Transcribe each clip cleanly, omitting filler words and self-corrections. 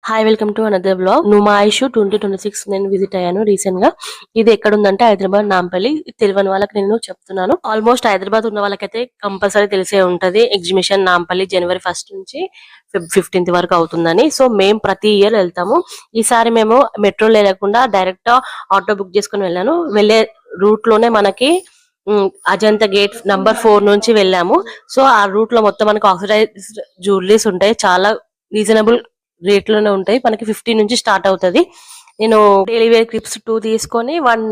Hi welcome to another blog. Numaish 2026 నేను visit అయ్యాను recent గా. ఇది ఎక్కడ ఉందంటే హైదరాబాద్ నాంపల్లి. తెలియని వాళ్ళకి నేను చెప్తున్నాను. ఆల్మోస్ట్ హైదరాబాద్ ఉన్న వాళ్ళకైతే కంపల్సరీ తెలిసే ఉంటది. ఎగ్జిబిషన్ నాంపల్లి జనవరి 1 నుంచి ఫిబ్ 15th వరకు అవుతుందని. సో మేము ప్రతి ఇయర్ వెళ్తాము. ఈసారి మేము మెట్రో లేకుండా డైరెక్ట్ ఆటో బుక్ చేసుకుని వెళ్ళాను. వెళ్ళే రూట్ లోనే మనకి అజంతా గేట్ నంబర్ 4 నుంచి వెళ్ళాము. సో ఆ రూట్ లో మొత్తం మనకి ఆక్సిడైజ్డ్ జ్యువెలరీస్ ఉంటాయి. చాలా రీజనబుల్ రేట్ లోనే ఉంటాయి. మనకి 50 నుంచి స్టార్ట్ అవుతది. నేను డైలీ వేర్ క్లిప్స్ 2 తీసుకొని 1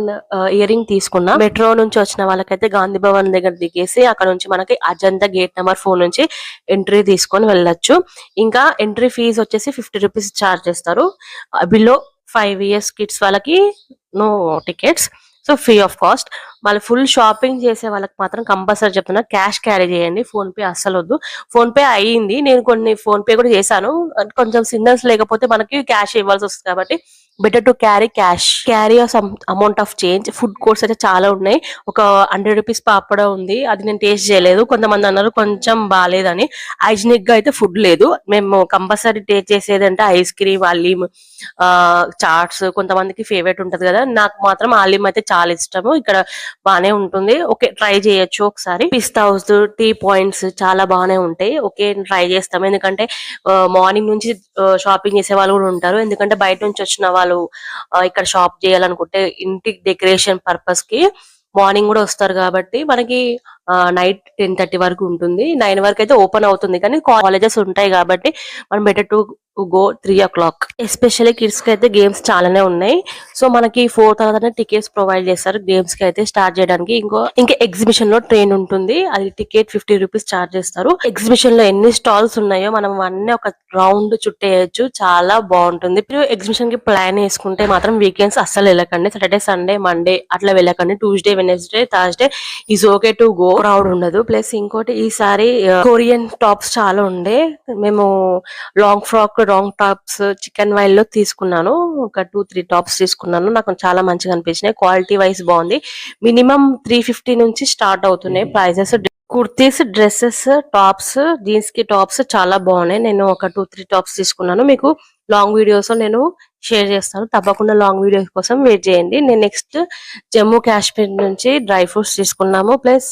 ఇయర్ రింగ్ తీసుకున్నా. మెట్రో నుంచి వచ్చిన వాళ్ళకైతే గాంధీ భవన్ దగ్గర దిగేసి అక్కడ నుంచి మనకి అజంతా గేట్ నెంబర్ 4 నుంచి ఎంట్రీ తీసుకొని వెళ్ళొచ్చు. ఇంకా ఎంట్రీ ఫీజు వచ్చేసి 50 రూపీస్ చార్జ్ చేస్తారు. బిలో 5 years కిడ్స్ వాళ్ళకి no tickets. So free of cost. మళ్ళీ ఫుల్ షాపింగ్ చేసే వాళ్ళకి మాత్రం కంపల్సరీ చెప్తున్నా, క్యాష్ క్యారీ చేయండి. ఫోన్ పే అస్సలు వద్దు. ఫోన్ పే అయ్యింది, నేను కొన్ని ఫోన్ పే కూడా చేశాను. కొంచెం సిగ్నల్స్ లేకపోతే మనకి క్యాష్ ఇవ్వాల్సి వస్తుంది కాబట్టి better to carry cash. Carry some amount of change. Food courts అయితే చాలా ఉన్నాయి. ఒక 100 రూపీస్ పాపడ ఉంది, అది నేను టేస్ట్ చేయలేదు. కొంతమంది అన్నారు కొంచెం బాగాలేదని. హైజీనిక్ గా అయితే ఫుడ్ లేదు. మేము కంపల్సరీ టేస్ట్ చేసేది అంటే ఐస్ క్రీమ్, అల్లీం, చాట్స్ కొంతమందికి ఫేవరెట్ ఉంటది కదా. నాకు మాత్రం అల్లీం అయితే చాలా ఇష్టము. ఇక్కడ బానే ఉంటుంది. ఓకే, ట్రై చేయొచ్చు ఒకసారి. పిస్తా హౌస్, టీ పాయింట్స్ చాలా బాగానే ఉంటాయి. ఓకే, ట్రై చేస్తాం. ఎందుకంటే మార్నింగ్ నుంచి షాపింగ్ చేసే వాళ్ళు కూడా ఉంటారు. ఎందుకంటే బయట నుంచి వచ్చిన వాళ్ళు ఇక్కడ షాప్ చేయాలనుకుంటే ఇంటి డెకరేషన్ పర్పస్ కి మార్నింగ్ కూడా వస్తారు కాబట్టి మనకి నైట్ 10:30 వరకు ఉంటుంది. 9 వరకు అయితే ఓపెన్ అవుతుంది. కానీ కాలేజెస్ ఉంటాయి కాబట్టి మనం better to go 3 o'clock. Especially kids కి అయితే గేమ్స్ చాలానే ఉన్నాయి. సో మనకి 4 తర్వాతనే టికెట్స్ ప్రొవైడ్ చేస్తారు గేమ్స్ కి అయితే స్టార్ట్ చేయడానికి. ఇంకా ఎగ్జిబిషన్ లో ట్రైన్ ఉంటుంది. అది టికెట్ 50 రూపీస్ చార్జ్ చేస్తారు. ఎగ్జిబిషన్ లో ఎన్ని స్టాల్స్ ఉన్నాయో మనం అన్ని ఒక రౌండ్ చుట్టేయచ్చు. చాలా బాగుంటుంది. మీరు ఎగ్జిబిషన్ కి ప్లాన్ వేసుకుంటే మాత్రం వీకెండ్స్ అస్సలు వెళ్ళకండి. సాటర్డే, సండే, మండే అట్లా వెళ్ళకండి. Tuesday, Wednesday, Thursday is okay to go. Crowd ఉండదు. ప్లస్ ఇంకోటి ఈసారి కొరియన్ టాప్స్ చాలా ఉండే. మేము long frock, long tops chikan వైల్ లో తీసుకున్నాను. ఒక 2-3 టాప్స్ తీసుకున్నాను. నాకు చాలా మంచిగా అనిపించినాయి. క్వాలిటీ వైజ్ బాగుంది. మినిమం 350 నుంచి స్టార్ట్ అవుతున్నాయి prices. Kurtis, dresses, tops, jeans కి టాప్స్ చాలా బాగున్నాయి. నేను ఒక 2-3 టాప్స్ తీసుకున్నాను. మీకు లాంగ్ వీడియోస్ నేను షేర్ చేస్తాను. తప్పకుండా లాంగ్ వీడియోస్ కోసం వెయిట్ చేయండి. నేను నెక్స్ట్ జమ్మూ కాశ్మీర్ నుంచి డ్రై ఫ్రూట్స్ తీసుకున్నాము. ప్లస్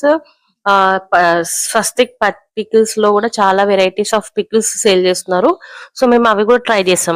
స్వస్తిక్ పికిల్స్ లో కూడా చాలా వెరైటీస్ ఆఫ్ పికిల్స్ సేల్ చేస్తున్నారు. సో మేము అవి కూడా ట్రై చేస్తాం.